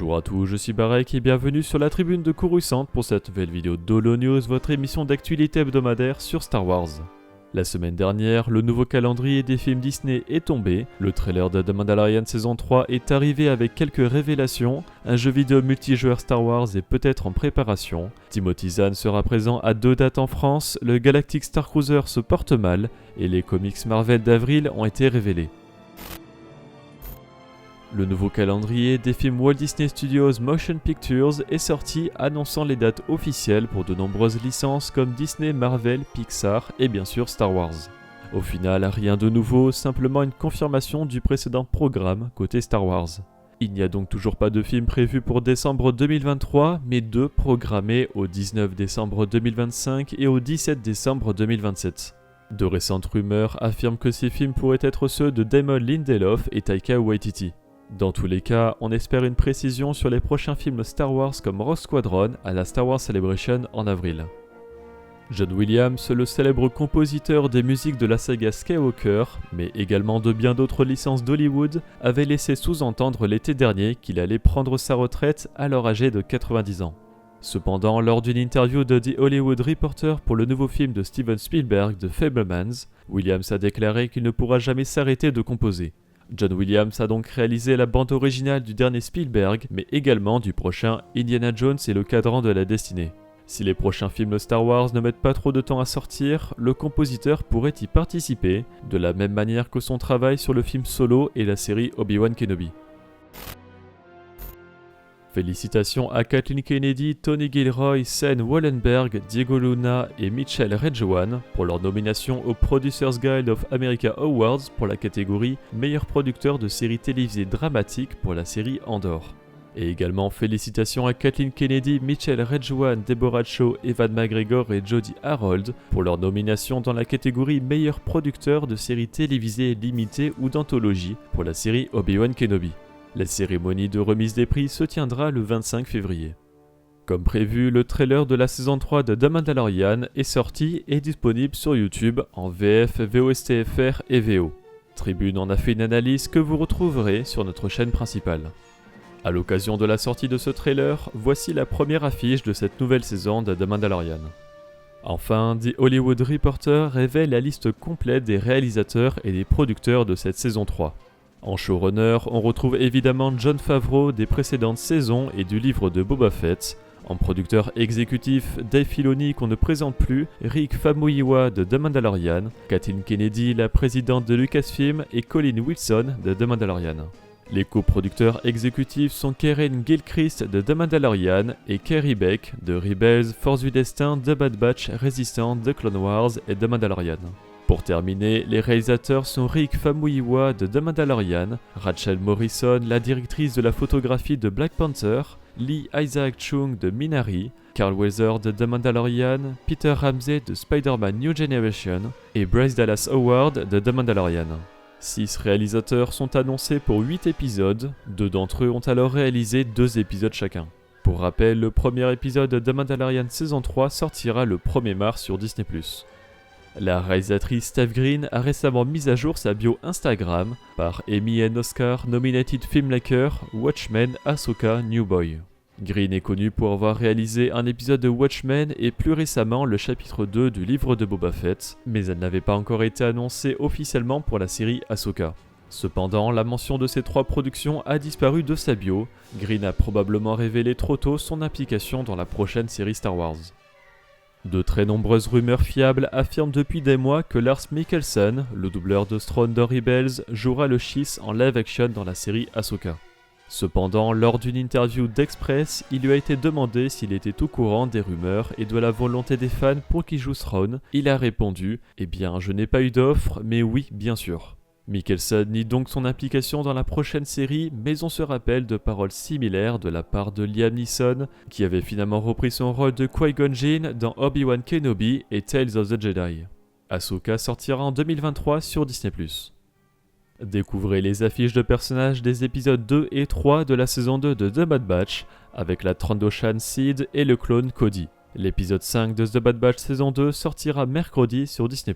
Bonjour à tous, je suis Barek et bienvenue sur la tribune de Coruscant pour cette nouvelle vidéo d'Holo News, votre émission d'actualité hebdomadaire sur Star Wars. La semaine dernière, le nouveau calendrier des films Disney est tombé, le trailer de The Mandalorian saison 3 est arrivé avec quelques révélations, un jeu vidéo multijoueur Star Wars est peut-être en préparation, Timothy Zahn sera présent à 2 dates en France, le Galactic Star Cruiser se porte mal, et les comics Marvel d'avril ont été révélés. Le nouveau calendrier des films Walt Disney Studios Motion Pictures est sorti, annonçant les dates officielles pour de nombreuses licences comme Disney, Marvel, Pixar et bien sûr Star Wars. Au final, rien de nouveau, simplement une confirmation du précédent programme côté Star Wars. Il n'y a donc toujours pas de film prévu pour décembre 2023, mais 2 programmés au 19 décembre 2025 et au 17 décembre 2027. De récentes rumeurs affirment que ces films pourraient être ceux de Damon Lindelof et Taika Waititi. Dans tous les cas, on espère une précision sur les prochains films Star Wars comme Rogue Squadron à la Star Wars Celebration en avril. John Williams, le célèbre compositeur des musiques de la saga Skywalker, mais également de bien d'autres licences d'Hollywood, avait laissé sous-entendre l'été dernier qu'il allait prendre sa retraite alors âgé de 90 ans. Cependant, lors d'une interview de The Hollywood Reporter pour le nouveau film de Steven Spielberg de Fabelmans, Williams a déclaré qu'il ne pourra jamais s'arrêter de composer. John Williams a donc réalisé la bande originale du dernier Spielberg, mais également du prochain Indiana Jones et le Cadran de la Destinée. Si les prochains films Star Wars ne mettent pas trop de temps à sortir, le compositeur pourrait y participer, de la même manière que son travail sur le film Solo et la série Obi-Wan Kenobi. Félicitations à Kathleen Kennedy, Tony Gilroy, Sen Wallenberg, Diego Luna et Michelle Redjwan pour leur nomination au Producers Guild of America Awards pour la catégorie Meilleur producteur de séries télévisées dramatiques pour la série Andor. Et également félicitations à Kathleen Kennedy, Michelle Redjwan, Deborah Chow, Evan McGregor et Jodie Harold pour leur nomination dans la catégorie Meilleur producteur de séries télévisées limitées ou d'anthologie pour la série Obi-Wan Kenobi. La cérémonie de remise des prix se tiendra le 25 février. Comme prévu, le trailer de la saison 3 de The Mandalorian est sorti et disponible sur YouTube en VF, VOSTFR et VO. Tribune en a fait une analyse que vous retrouverez sur notre chaîne principale. À l'occasion de la sortie de ce trailer, voici la première affiche de cette nouvelle saison de The Mandalorian. Enfin, The Hollywood Reporter révèle la liste complète des réalisateurs et des producteurs de cette saison 3. En showrunner, on retrouve évidemment Jon Favreau des précédentes saisons et du livre de Boba Fett. En producteur exécutif, Dave Filoni qu'on ne présente plus, Rick Famuyiwa de The Mandalorian, Kathleen Kennedy, la présidente de Lucasfilm et Colin Wilson de The Mandalorian. Les coproducteurs exécutifs sont Karen Gilchrist de The Mandalorian et Kerry Beck de Rebels, Force du Destin, The Bad Batch, Resistance, The Clone Wars et The Mandalorian. Pour terminer, les réalisateurs sont Rick Famuyiwa de The Mandalorian, Rachel Morrison, la directrice de la photographie de Black Panther, Lee Isaac Chung de Minari, Carl Weathers de The Mandalorian, Peter Ramsey de Spider-Man New Generation et Bryce Dallas Howard de The Mandalorian. 6 réalisateurs sont annoncés pour 8 épisodes, 2 d'entre eux ont alors réalisé 2 épisodes chacun. Pour rappel, le premier épisode de The Mandalorian saison 3 sortira le 1er mars sur Disney+. La réalisatrice Steph Green a récemment mis à jour sa bio Instagram par Emmy and Oscar Nominated Filmmaker Watchmen Ahsoka New Boy. Green est connue pour avoir réalisé un épisode de Watchmen et plus récemment le chapitre 2 du livre de Boba Fett, mais elle n'avait pas encore été annoncée officiellement pour la série Ahsoka. Cependant, la mention de ces 3 productions a disparu de sa bio. Green a probablement révélé trop tôt son implication dans la prochaine série Star Wars. De très nombreuses rumeurs fiables affirment depuis des mois que Lars Mikkelsen, le doubleur de Thrawn de Rebels, jouera le Chiss en live action dans la série Ahsoka. Cependant, lors d'une interview d'Express, il lui a été demandé s'il était au courant des rumeurs et de la volonté des fans pour qu'il joue Thrawn. Il a répondu « Eh bien, je n'ai pas eu d'offre, mais oui, bien sûr ». Mikkelsen nie donc son implication dans la prochaine série, mais on se rappelle de paroles similaires de la part de Liam Neeson, qui avait finalement repris son rôle de Qui-Gon Jinn dans Obi-Wan Kenobi et Tales of the Jedi. Ahsoka sortira en 2023 sur Disney+. Découvrez les affiches de personnages des épisodes 2 et 3 de la saison 2 de The Bad Batch, avec la Trandoshan Seed et le clone Cody. L'épisode 5 de The Bad Batch saison 2 sortira mercredi sur Disney+.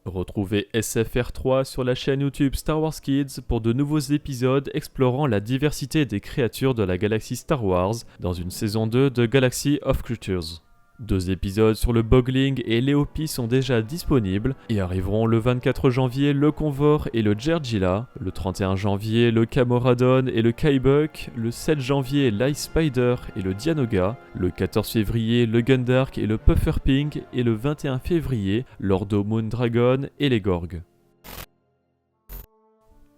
Retrouvez SFR3 sur la chaîne YouTube Star Wars Kids pour de nouveaux épisodes explorant la diversité des créatures de la galaxie Star Wars dans une saison 2 de Galaxy of Creatures. 2 épisodes sur le Bogling et Léopi sont déjà disponibles et arriveront le 24 janvier le Convor et le Jergila, le 31 janvier le Camoradon et le Kaibuck, le 7 janvier l'Ice Spider et le Dianoga, le 14 février le Gundark et le Pufferping et le 21 février l'Ordo Moondragon et les Gorgs.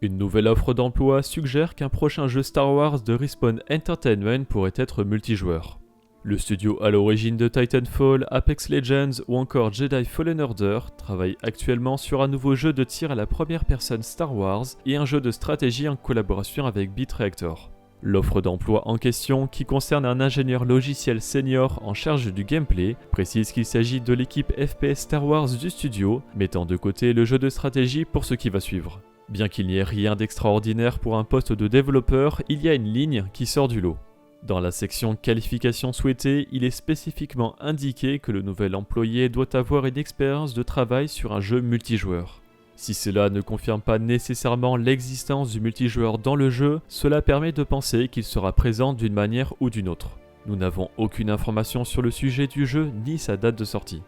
Une nouvelle offre d'emploi suggère qu'un prochain jeu Star Wars de Respawn Entertainment pourrait être multijoueur. Le studio à l'origine de Titanfall, Apex Legends ou encore Jedi Fallen Order travaille actuellement sur un nouveau jeu de tir à la première personne Star Wars et un jeu de stratégie en collaboration avec BitReactor. L'offre d'emploi en question, qui concerne un ingénieur logiciel senior en charge du gameplay, précise qu'il s'agit de l'équipe FPS Star Wars du studio, mettant de côté le jeu de stratégie pour ce qui va suivre. Bien qu'il n'y ait rien d'extraordinaire pour un poste de développeur, il y a une ligne qui sort du lot. Dans la section qualification souhaitée, il est spécifiquement indiqué que le nouvel employé doit avoir une expérience de travail sur un jeu multijoueur. Si cela ne confirme pas nécessairement l'existence du multijoueur dans le jeu, cela permet de penser qu'il sera présent d'une manière ou d'une autre. Nous n'avons aucune information sur le sujet du jeu ni sa date de sortie.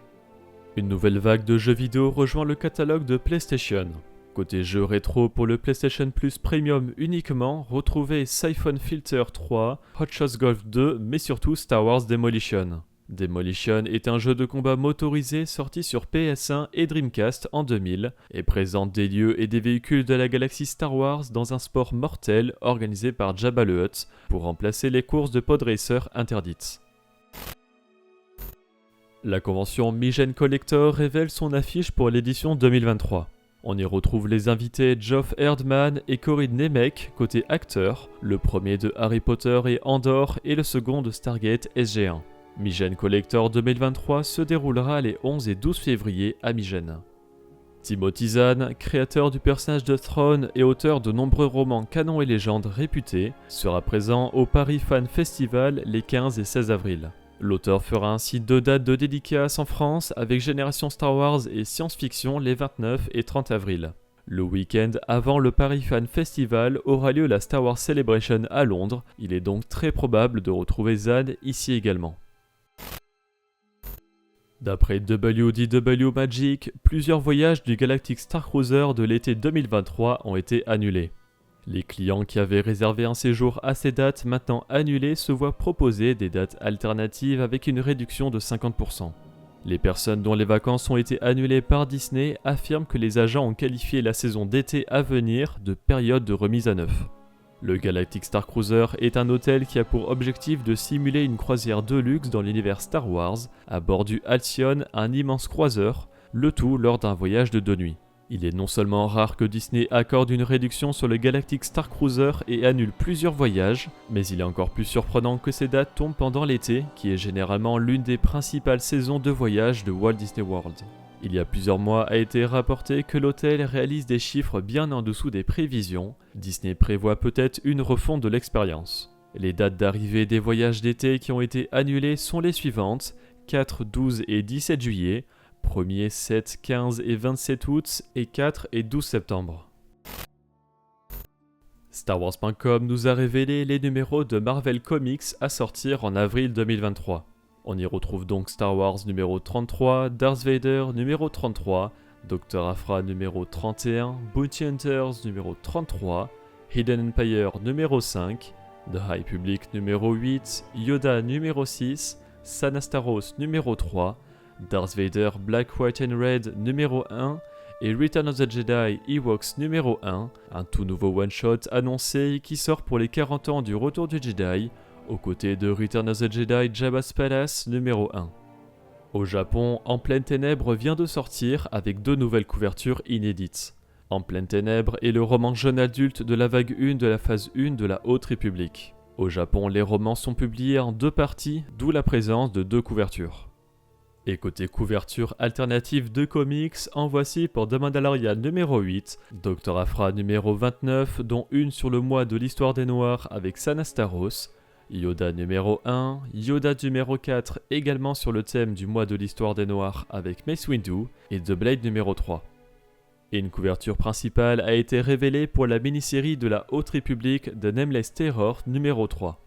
Une nouvelle vague de jeux vidéo rejoint le catalogue de PlayStation. Côté jeux rétro pour le PlayStation Plus Premium uniquement, retrouvez Siphon Filter 3, Hot Shots Golf 2, mais surtout Star Wars Demolition. Demolition est un jeu de combat motorisé sorti sur PS1 et Dreamcast en 2000 et présente des lieux et des véhicules de la galaxie Star Wars dans un sport mortel organisé par Jabba the Hutt pour remplacer les courses de pod racer interdites. La convention Migen Collector révèle son affiche pour l'édition 2023. On y retrouve les invités Geoff Erdman et Corinne Nemec côté acteurs, le premier de Harry Potter et Andor et le second de Stargate SG-1. Migen Collector 2023 se déroulera les 11 et 12 février à Migen. Timothy Zahn, créateur du personnage de Thrawn et auteur de nombreux romans canons et légendes réputés, sera présent au Paris Fan Festival les 15 et 16 avril. L'auteur fera ainsi 2 dates de dédicace en France avec Génération Star Wars et Science Fiction les 29 et 30 avril. Le week-end avant le Paris Fan Festival aura lieu la Star Wars Celebration à Londres, il est donc très probable de retrouver Zahn ici également. D'après WDW Magic, plusieurs voyages du Galactic Star Cruiser de l'été 2023 ont été annulés. Les clients qui avaient réservé un séjour à ces dates maintenant annulées se voient proposer des dates alternatives avec une réduction de 50%. Les personnes dont les vacances ont été annulées par Disney affirment que les agents ont qualifié la saison d'été à venir de période de remise à neuf. Le Galactic Star Cruiser est un hôtel qui a pour objectif de simuler une croisière de luxe dans l'univers Star Wars, à bord du Halcyon, un immense croiseur, le tout lors d'un voyage de 2 nuits. Il est non seulement rare que Disney accorde une réduction sur le Galactic Star Cruiser et annule plusieurs voyages, mais il est encore plus surprenant que ces dates tombent pendant l'été, qui est généralement l'une des principales saisons de voyage de Walt Disney World. Il y a plusieurs mois a été rapporté que l'hôtel réalise des chiffres bien en dessous des prévisions. Disney prévoit peut-être une refonte de l'expérience. Les dates d'arrivée des voyages d'été qui ont été annulés sont les suivantes: 4, 12 et 17 juillet, 1er, 7, 15 et 27 août et 4 et 12 septembre. StarWars.com nous a révélé les numéros de Marvel Comics à sortir en avril 2023. On y retrouve donc Star Wars numéro 33, Darth Vader numéro 33, Dr. Aphra numéro 31, Bounty Hunters numéro 33, Hidden Empire numéro 5, The High Republic numéro 8, Yoda numéro 6, Sanastaros numéro 3, Darth Vader Black, White and Red numéro 1 et Return of the Jedi Ewoks numéro 1, un tout nouveau one-shot annoncé qui sort pour les 40 ans du retour du Jedi, aux côtés de Return of the Jedi Jabba's Palace numéro 1. Au Japon, En pleine ténèbres vient de sortir avec 2 nouvelles couvertures inédites. En pleine ténèbres est le roman jeune adulte de la vague 1 de la phase 1 de la Haute République. Au Japon, les romans sont publiés en 2 parties, d'où la présence de 2 couvertures. Et côté couverture alternative de comics, en voici pour The Mandalorian numéro 8, Dr. Aphra numéro 29, dont une sur le mois de l'histoire des Noirs avec Sanastaros, Yoda numéro 1, Yoda numéro 4 également sur le thème du mois de l'histoire des Noirs avec Mace Windu, et The Blade numéro 3. Et une couverture principale a été révélée pour la mini-série de la Haute République The Nameless Terror numéro 3.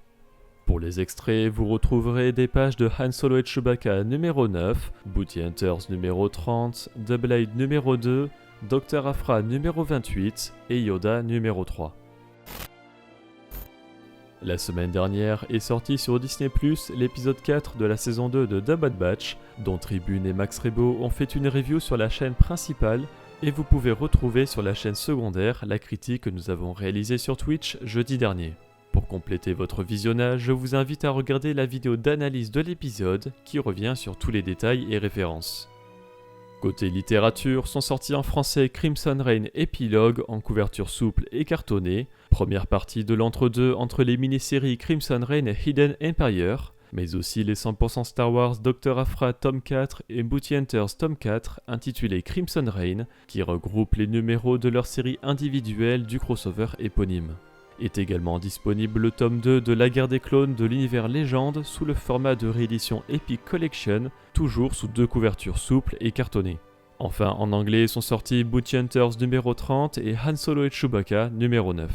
Pour les extraits, vous retrouverez des pages de Han Solo et Chewbacca numéro 9, Bounty Hunters numéro 30, The Blade numéro 2, Dr. Aphra numéro 28 et Yoda numéro 3. La semaine dernière est sorti sur Disney+, l'épisode 4 de la saison 2 de The Bad Batch, dont Tribune et Max Rebo ont fait une review sur la chaîne principale, et vous pouvez retrouver sur la chaîne secondaire la critique que nous avons réalisée sur Twitch jeudi dernier. Pour compléter votre visionnage, je vous invite à regarder la vidéo d'analyse de l'épisode qui revient sur tous les détails et références. Côté littérature, sont sortis en français Crimson Reign Épilogue en couverture souple et cartonnée, première partie de l'entre-deux entre les mini-séries Crimson Reign et Hidden Empire, mais aussi les 100% Star Wars Dr. Aphra tome 4 et Bounty Hunters tome 4 intitulé Crimson Reign, qui regroupent les numéros de leur série individuelle du crossover éponyme. Est également disponible le tome 2 de La Guerre des Clones de l'univers Légende sous le format de réédition Epic Collection, toujours sous 2 couvertures souples et cartonnées. Enfin, en anglais sont sortis Bounty Hunters numéro 30 et Han Solo et Chewbacca numéro 9.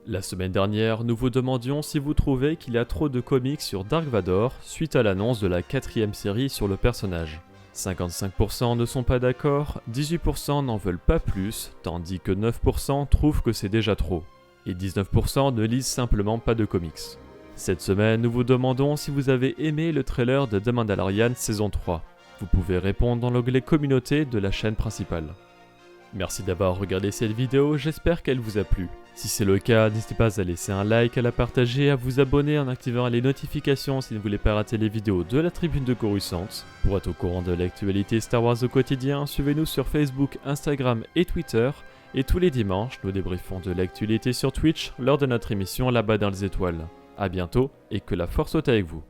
La semaine dernière, nous vous demandions si vous trouvez qu'il y a trop de comics sur Dark Vador suite à l'annonce de la 4ème série sur le personnage. 55% ne sont pas d'accord, 18% n'en veulent pas plus, tandis que 9% trouvent que c'est déjà trop. Et 19% ne lisent simplement pas de comics. Cette semaine, nous vous demandons si vous avez aimé le trailer de The Mandalorian saison 3. Vous pouvez répondre dans l'onglet communauté de la chaîne principale. Merci d'avoir regardé cette vidéo, j'espère qu'elle vous a plu. Si c'est le cas, n'hésitez pas à laisser un like, à la partager, à vous abonner en activant les notifications si vous ne voulez pas rater les vidéos de la Tribune de Coruscant. Pour être au courant de l'actualité Star Wars au quotidien, suivez-nous sur Facebook, Instagram et Twitter. Et tous les dimanches, nous débriefons de l'actualité sur Twitch lors de notre émission Là-bas dans les étoiles. A bientôt et que la force soit avec vous.